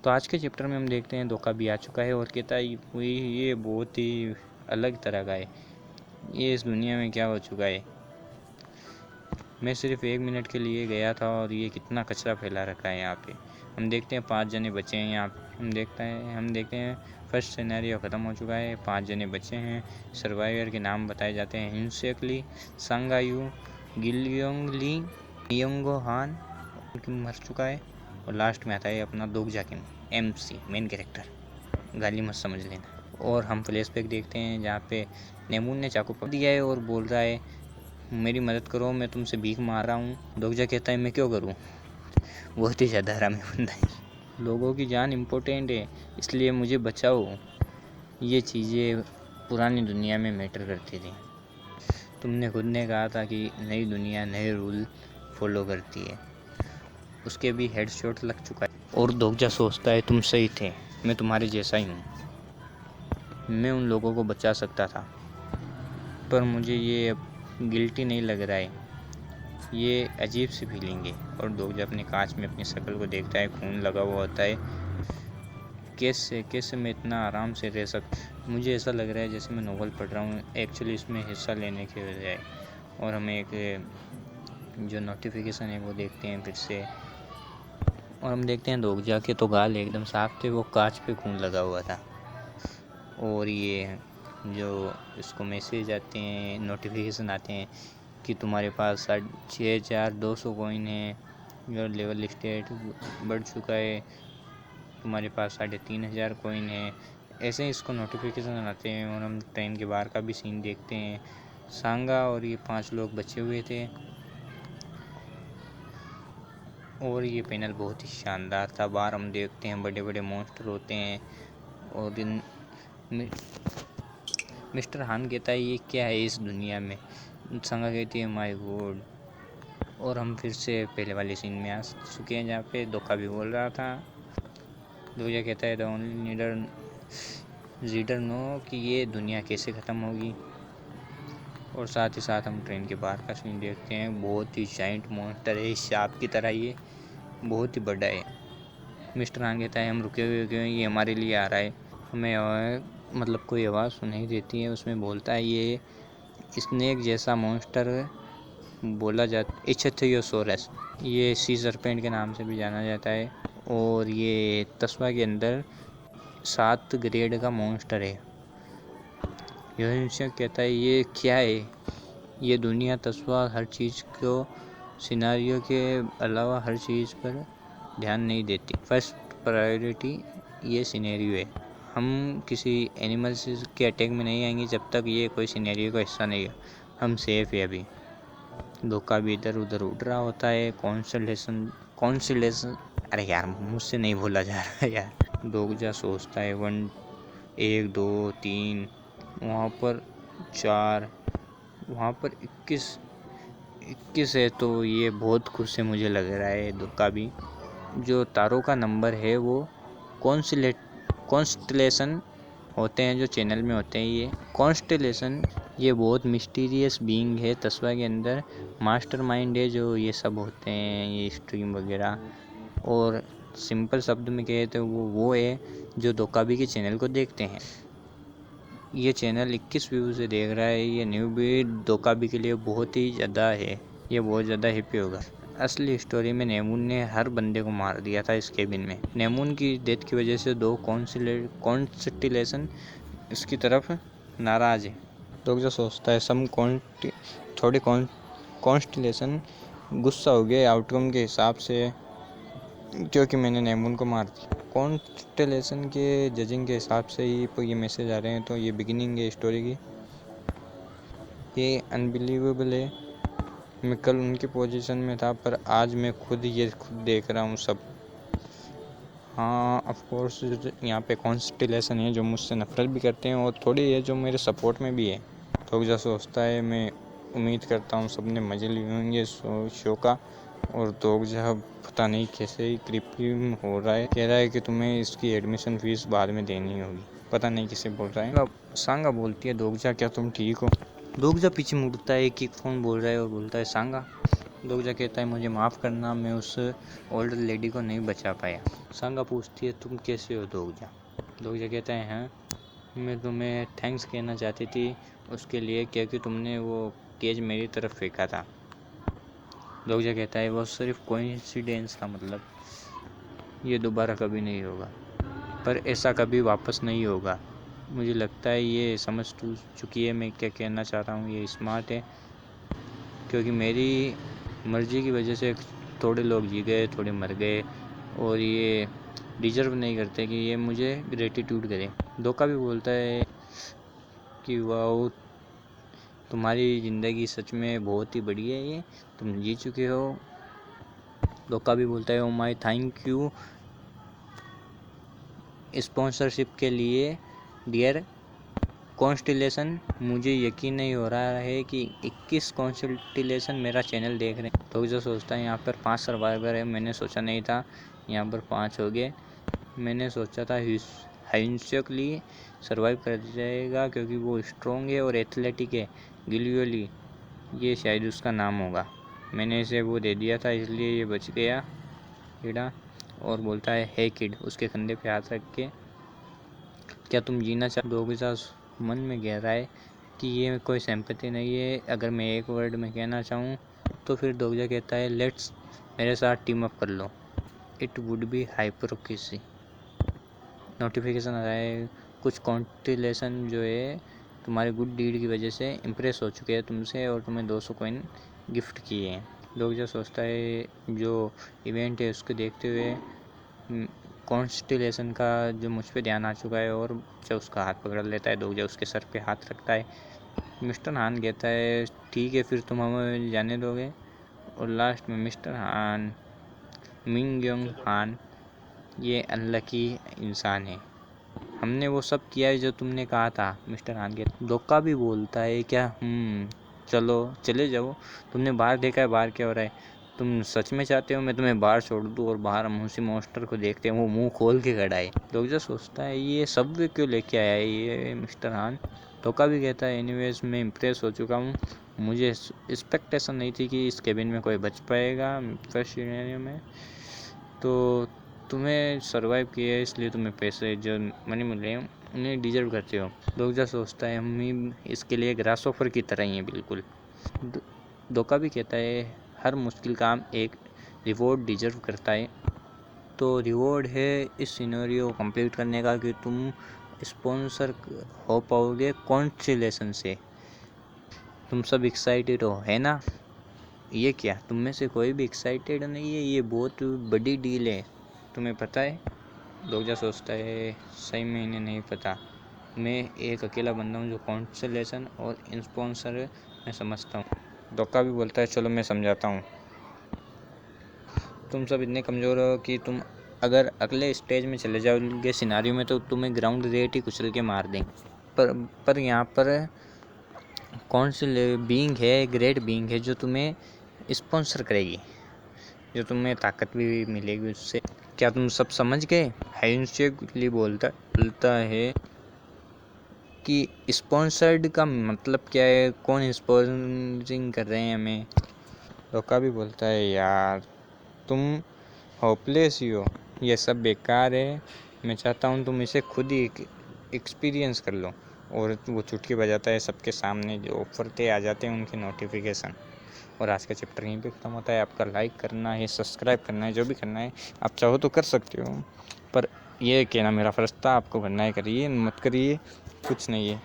तो आज के चैप्टर में हम देखते हैं धोखा भी आ चुका है और कहता है ये बहुत ही अलग तरह का है, ये इस दुनिया में क्या हो चुका है। मैं सिर्फ 1 मिनट के लिए गया था और ये कितना कचरा फैला रखा है यहाँ पे। हम देखते हैं 5 जने बचे हैं यहाँ पे। हम देखते हैं फर्स्ट सिनेरियो ख़त्म हो चुका है, 5 जने बचे हैं। सर्वाइवर के नाम बताए जाते हैं, हिंसेक ली, सांगायू, गिलियोंग ली, नियोंगो हान, मर चुका है। और लास्ट में आता है अपना दोगजा किम, MC मेन कैरेक्टर, गाली मत समझ लेना। और हम फ्लैशबैक देखते हैं जहाँ पे नेमून ने चाकू पकड़ दिया है और बोल रहा है मेरी मदद करो, मैं तुमसे भीख मार रहा हूँ। दोगजा कहता है मैं क्यों करूँ, बहुत ही ज़्यादा हरामी बंदा है। लोगों की जान इम्पोर्टेंट है, इसलिए मुझे बचाओ। ये चीज़ें पुरानी दुनिया में मैटर करती थी। तुमने खुद ने कहा था कि नई दुनिया नए रूल फॉलो करती है। उसके भी हेडशॉट लग चुका है और दोगजा सोचता है तुम सही थे, मैं तुम्हारे जैसा ही हूँ। मैं उन लोगों को बचा सकता था, पर मुझे ये अब गिल्टी नहीं लग रहा है। ये अजीब सी फीलिंग है। और दोगजा अपने कांच में अपनी शक्ल को देखता है, खून लगा हुआ होता है। कैसे मैं इतना आराम से रह सकता। मुझे ऐसा लग रहा है जैसे मैं नोवेल पढ़ रहा हूँ एक्चुअली इसमें हिस्सा लेने के बजाय। और हमें एक जो नोटिफिकेशन है वो देखते हैं फिर से, और हम देखते हैं दोगजा के तो गाल एकदम साफ थे, वो कांच पे खून लगा हुआ था। और ये जो इसको मैसेज आते हैं, नोटिफिकेशन आते हैं कि तुम्हारे पास 6200 कॉइन है, योर लेवल स्टेट बढ़ चुका है, तुम्हारे पास 3500 कॉइन है। ऐसे ही इसको नोटिफिकेशन आते हैं। और हम ट्रेन के बाहर का भी सीन देखते हैं। सांगा और ये 5 लोग बचे हुए थे और ये पैनल बहुत ही शानदार था। बाहर हम देखते हैं बड़े बड़े मॉन्स्टर होते हैं। और मिस्टर हान कहता है ये क्या है इस दुनिया में। सांगा कहती है माय गॉड। और हम फिर से पहले वाले सीन में आ चुके हैं जहाँ पे धोखा भी बोल रहा था। दोगजा कहता है द ओनली रीडर नो कि ये दुनिया कैसे ख़त्म होगी। और साथ ही साथ हम ट्रेन के बाहर का सीन देखते हैं। बहुत ही जाइंट मॉन्स्टर है, सांप की तरह, ये बहुत ही बड़ा है। मिस्टर हान कहता है हम रुके हुए क्यों, ये हमारे लिए आ रहा है। हमें मतलब कोई आवाज़ सुनाई देती है, उसमें बोलता है ये स्नेक जैसा मॉन्स्टर बोला जाता इच्छथियोसोरस, ये सी सर्पेंट के नाम से भी जाना जाता है। और ये तस्वा के अंदर 7 ग्रेड का मॉन्स्टर है। यह कहता है ये क्या है, ये दुनिया तस्वा हर चीज़ को सिनारियो के अलावा हर चीज़ पर ध्यान नहीं देती। फर्स्ट प्रायोरिटी ये सिनेरियो है। हम किसी एनिमल्स के अटैक में नहीं आएंगे जब तक ये कोई सिनेरियो का हिस्सा नहीं है। हम सेफ है अभी। धोखा भी इधर उधर उड़ रहा होता है। कॉन्स्टेलेशन अरे यार मुझसे नहीं बोला जा रहा है यार। दोगजा सोचता है 1 2 3, वहाँ पर 4, वहाँ पर 21 है। तो ये बहुत खुश है मुझे लग रहा है। धोखा भी जो तारों का नंबर है वो कॉन्स्टेलेशन होते हैं जो चैनल में होते हैं। ये कॉन्स्टेलेशन ये बहुत मिस्टीरियस बीइंग है तस्वा के अंदर, मास्टरमाइंड है जो ये सब होते हैं, ये स्ट्रीम वगैरह। और सिंपल शब्द में कहे तो वो है जो धोखाबी के चैनल को देखते हैं। ये चैनल 21 व्यू से देख रहा है। ये न्यू भी धोखाबी के लिए बहुत ही ज़्यादा है, ये बहुत ज़्यादा हैप्पी होगा। असली स्टोरी में नेमून ने हर बंदे को मार दिया था इस केबिन में। नेमून की डेथ की वजह से 2 कॉन्स्टेलेशन इसकी तरफ नाराज़ है। दोगजा सोचता है थोड़ी कॉन्स्टेलेशन गुस्सा हो गया आउटकम के हिसाब से, क्योंकि मैंने नेमून को मार दिया। कॉन्स्टेलेशन के जजिंग के हिसाब से ही ये मैसेज आ रहे हैं। तो ये बिगिनिंग है स्टोरी की। ये अनबिलीवेबल है। मैं कल उनकी पोजीशन में था पर आज मैं खुद देख रहा हूँ सब। हाँ ऑफ कोर्स यहाँ पे कॉन्स्टेलेशन है जो मुझसे नफरत भी करते हैं और थोड़ी है जो मेरे सपोर्ट में भी है। दोगजा सोचता है मैं उम्मीद करता हूँ सबने मज़े लिए होंगे शो का। और दोगजा पता नहीं कैसे ही क्रिपी हो रहा है, कह रहा है कि तुम्हें इसकी एडमिशन फ़ीस बाद में देनी होगी। पता नहीं किसे बोल रहा है। सांगा बोलती है दोगजा क्या तुम ठीक हो। दोगजा पीछे मुड़ता है कि कौन बोल रहा है और बोलता है सांगा। दोगजा कहता है मुझे माफ़ करना, मैं उस ओल्ड लेडी को नहीं बचा पाया। सांगा पूछती है तुम कैसे हो दोगजा? दोगजा कहता है हाँ, मैं तुम्हें थैंक्स कहना चाहती थी उसके लिए क्योंकि तुमने वो केज मेरी तरफ फेंका था। दोगजा कहता है वो सिर्फ कोइंसिडेंस था, मतलब ये दोबारा कभी नहीं होगा, पर ऐसा कभी वापस नहीं होगा। मुझे लगता है ये समझ चुकी है मैं क्या कहना चाह रहा हूँ। ये स्मार्ट है क्योंकि मेरी मर्जी की वजह से थोड़े लोग जी गए, थोड़े मर गए, और ये डिजर्व नहीं करते कि ये मुझे ग्रेटिट्यूड करें। धोखा भी बोलता है कि वाह तुम्हारी ज़िंदगी सच में बहुत ही बढ़िया है, ये तुम जी चुके हो। धोखा भी बोलता है oh my thank you sponsorship के लिए डियर कॉन्स्टिलेशन। मुझे यकीन नहीं हो रहा है कि 21 कॉन्स्टिलेशन मेरा चैनल देख रहे हैं। तो जो सोचता है यहाँ पर 5 सर्वाइवर है, मैंने सोचा नहीं था यहाँ पर 5 हो गए। मैंने सोचा था हाइंसली सर्वाइव कर जाएगा क्योंकि वो स्ट्रॉन्ग है और एथलेटिक है। गिलियोली ये शायद उसका नाम होगा, मैंने इसे वो दे दिया था इसलिए ये बच गया कीड़ा। और बोलता है हे किड, उसके कंधे पे हाथ रख के क्या तुम जीना चाहोगे? मन में कह रहा है कि ये कोई सिंपैथी नहीं है। अगर मैं एक वर्ड में कहना चाहूँ तो फिर दोगजा कहता है लेट्स, मेरे साथ टीम अप कर लो। It would be hypocrisy. Notification आ रहा है, कुछ कॉन्स्टिलेशन जो है तुम्हारे गुड डीड की वजह से इम्प्रेस हो चुके हैं तुमसे और तुम्हें 200 कॉइन गिफ्ट किए हैं। दोगजा सोचता है जो इवेंट है उसको देखते हुए कॉन्स्टिलेशन का जो मुझ पे ध्यान आ चुका है और जो उसका हाथ पकड़ लेता है। दोगजा उसके सर पे हाथ रखता है। मिस्टर हान कहता है ठीक है फिर तुम हमें जाने दोगे? और लास्ट में मिस्टर हान, मिंग योंग हान, ये अनलकी इंसान है, हमने वो सब किया है जो तुमने कहा था। मिस्टर हान के धोखा भी बोलता है क्या चलो चले जाओ, तुमने बाहर देखा है बाहर क्या हो रहा है? तुम सच में चाहते हो मैं तुम्हें बाहर छोड़ दूँ? और बाहर हम उसी मॉन्स्टर को देखते हैं, वो मुंह खोल के खड़ा है। दोगजा सोचता है ये सब क्यों लेके आया है ये मिस्टर हान। धोखा भी कहता है एनीवेज मैं इम्प्रेस हो चुका हूँ, मुझे एक्सपेक्टेशन नहीं थी कि इस केबिन में कोई बच पाएगा फर्स्ट सिनेरियो में, तो तुम्हें सर्वाइव किया है इसलिए तुम्हें पैसे जो मनी मिले हैं उन्हें डिजर्व करते हो। दोगजा सोचता है हम ही इसके लिए ग्रास ऑफर की तरह ही हैं बिल्कुल। धोखा भी कहता है हर मुश्किल काम एक रिवॉर्ड डिजर्व करता है, तो रिवॉर्ड है इस सिनेरियो को कंप्लीट करने का कि तुम स्पॉन्सर हो पाओगे कॉन्स्टिलेशन से। तुम सब एक्साइटेड हो है ना? ये क्या तुम में से कोई भी एक्साइटेड नहीं है? ये बहुत बड़ी डील है, तुम्हें पता है? दोगजा सोचता है सही में इन्हें नहीं पता, मैं एक अकेला बंदा हूँ जो कॉन्स्टिलेशन और स्पॉन्सर मैं समझता हूँ। धोखा भी बोलता है चलो मैं समझाता हूँ, तुम सब इतने कमज़ोर हो कि तुम अगर अगले स्टेज में चले जाओगे सिनारियो में तो तुम्हें ग्राउंड रेट ही कुचल के मार देंगे। पर यहाँ पर कौन सी बीइंग है, ग्रेट बीइंग है जो तुम्हें स्पॉन्सर करेगी, जो तुम्हें ताकत भी मिलेगी उससे। क्या तुम सब समझ गए? हाइंसली बोलता है कि स्पॉन्सर्ड का मतलब क्या है, कौन स्पॉन्सरिंग कर रहे हैं हमें? धोखा भी बोलता है यार तुम होपलेस ही हो, ये सब बेकार है, मैं चाहता हूँ तुम इसे खुद ही एक्सपीरियंस कर लो। और वो चुटकी बजाता है, सबके सामने जो ऑफर थे आ जाते हैं उनके नोटिफिकेशन। और आज का चैप्टर यहीं पे ख़त्म होता है। आपका लाइक करना है, सब्सक्राइब करना है, जो भी करना है आप चाहो तो कर सकते हो, पर ये कहना मेरा फ़र्ज़ था, आपको करना है करिए, मत करिए, कुछ नहीं है।